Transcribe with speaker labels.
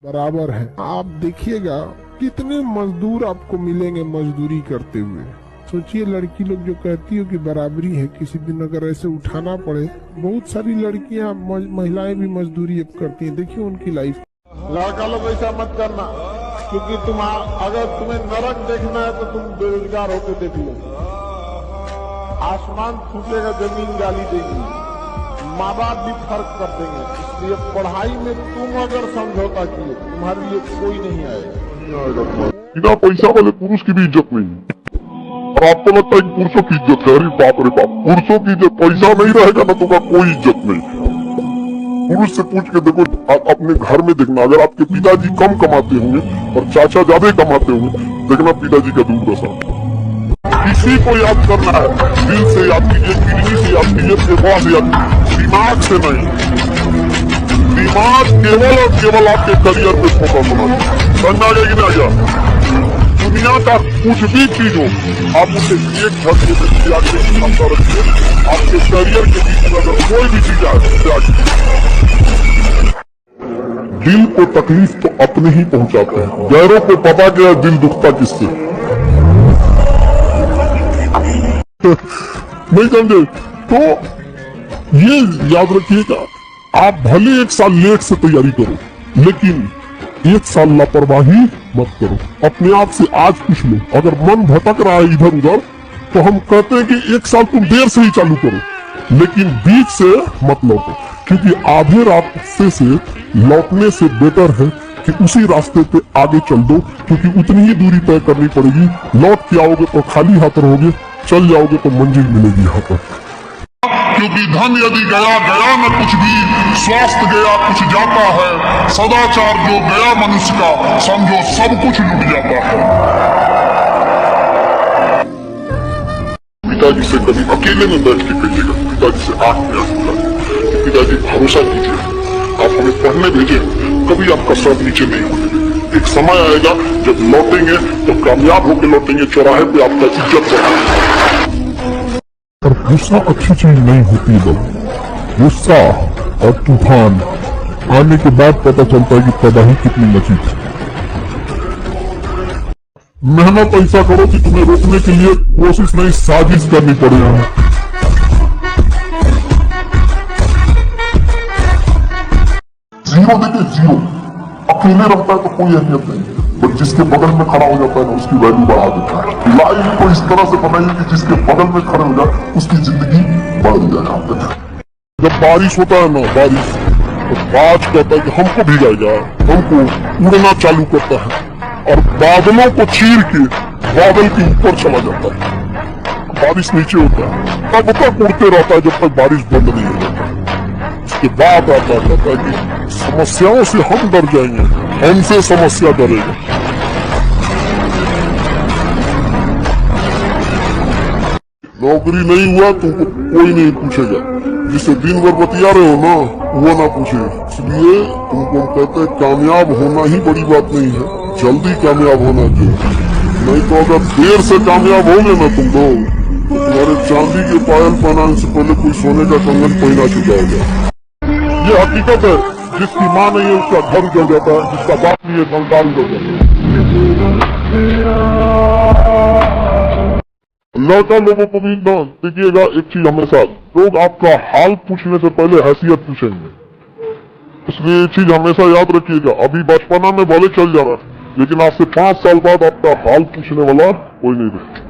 Speaker 1: बराबर है। आप देखिएगा कितने मजदूर आपको मिलेंगे मजदूरी करते हुए। सोचिए लड़की लोग जो कहती हो कि बराबरी है, किसी दिन अगर ऐसे उठाना पड़े, बहुत सारी लड़कियां महिलाएं भी मजदूरी अब करती हैं। देखिए उनकी लाइफ।
Speaker 2: लड़का लोग ऐसा मत करना, क्योंकि अगर तुम्हें नरक देखना है तो तुम बेरोजगार होकर देख लो। आसमान फूटेगा, जमीन गाली देगी, माँ बाप भी फर्क कर देंगे। इसलिए पढ़ाई में तुम अगर समझौता किए, तुम्हारे लिए कोई नहीं आएगा।
Speaker 3: बिना पैसा वाले पुरुष की भी इज्जत नहीं। और आपको लगता है कि पुरुषों की इज्जत है? अरे बाप रे बाप, पुरुषों की इज्जत, पैसा नहीं रहेगा ना तो कोई इज्जत नहीं। पुरुष से पूछ के देखो, आप अपने घर में देखना, अगर आपके पिताजी कम कमाते होंगे और चाचा ज्यादा कमाते होंगे, देखना पिताजी का दुर्दशा। किसी को याद करना है, दिल से याद कीजिए, किडनी से याद कीजिए, फेफड़ा से याद कीजिए, दिमाग से नहीं। दिमाग केवल और केवल आपके करियर पे फोकस होना चाहिए। समझ आ गया कि नहीं आ गया? दुनिया का कुछ भी चीज हो, आप उसे एक घर के त्याग के क्षमता रखिए। आपके करियर के बीच में अगर कोई भी चीज आए, त्याग। दिल को तकलीफ तो अपने ही पहुंचाते हैं, गैरों को पता गया दिल दुखता किससे। नहीं समझे तो ये याद रखिएगा, आप भले 1 साल लेट से तैयारी करो, लेकिन 1 साल लापरवाही मत करो। अपने आप से आज पूछ लो, अगर मन भटक रहा है इधर उधर, तो हम कहते हैं कि 1 साल तुम देर से ही चालू करो, लेकिन बीच से मत लौटो, क्योंकि आधे रास्ते से लौटने से बेटर है कि उसी रास्ते पे आगे चल दो, क्योंकि उतनी ही दूरी तय करनी पड़ेगी। लौट के आओगे तो खाली हाथ रहोगे, चल जाओगे तो मंजिल मिलेगी यहाँ पर। क्योंकि धन यदि गया गया न कुछ भी, स्वास्थ्य गया कुछ जाता है, सदाचार जो गया मनुष्य का, समझो सब कुछ लुट जाता है। पिताजी से कभी अकेले में बैठ के कहिएगा, पिताजी से आंख में आंख मिलाइए, पिताजी भरोसा कीजिए, आप हमें पढ़ने भेजे, कभी आपका सर नीचे नहीं होने देंगे। एक समय आएगा जब लौटेंगे तो कामयाब होकर लौटेंगे, चौराहे पे आपका इज्जत बढ़ेगा। और गुस्सा अच्छी चीज नहीं होती है। गुस्सा और तूफान आने के बाद पता चलता है कि तबाही कितनी मची थी। मेहनत ऐसा करो कि तुम्हें रोकने के लिए कोशिश नहीं, साजिश करनी पड़ेगी। जीरो देखे जीरो, अकेले रहता है तो कोई अहमियत नहीं, बट जिसके बगल में खड़ा हो जाता है ना, उसकी वैल्यू बढ़ा देता है। लाइफ को इस तरह से बनाइए कि जिसके बगल में खड़े हो जाए उसकी जिंदगी बढ़ जाए। जब बारिश होता है ना, बारिश तो बाज कहता है कि हमको भिगाएगा, हमको उड़ना चालू करता है और बादलों को चीर के बादल के ऊपर चला जाता है। बारिश नीचे होता है, तब तक उड़ते रहता है जब तक बारिश बंद नहीं हो जाता। उसके बाद आता है कि समस्याओं से हम डर जाएंगे, हमसे समस्या डरेगा। नौकरी नहीं हुआ तुमको कोई नहीं पूछेगा, जिसे दिन भर बतिया रहे हो ना वो ना पूछे। इसलिए तुमको कहते हैं कामयाब होना ही बड़ी बात नहीं है, जल्दी कामयाब होना चाहिए। नहीं तो अगर देर से कामयाब होगे ना तुम लोग, तो तुम्हारे चांदी के पायल पहनाने से पहले कोई सोने का कंगन पहना चुका होगा। ये हकीकत है, जिसकी माँ नहीं है उसका घर उजड़ जाता है, जिसका बाप नहीं है संसार उजड़ जाता है। लड़का लोगों को भी देखिएगा, एक चीज हमेशा, लोग आपका हाल पूछने से पहले हैसियत पूछेंगे, इसलिए ये चीज हमेशा याद रखिएगा। अभी बचपना में भले चल जा रहा है, लेकिन आज से 5 साल बाद आपका हाल पूछने वाला कोई नहीं रहेगा।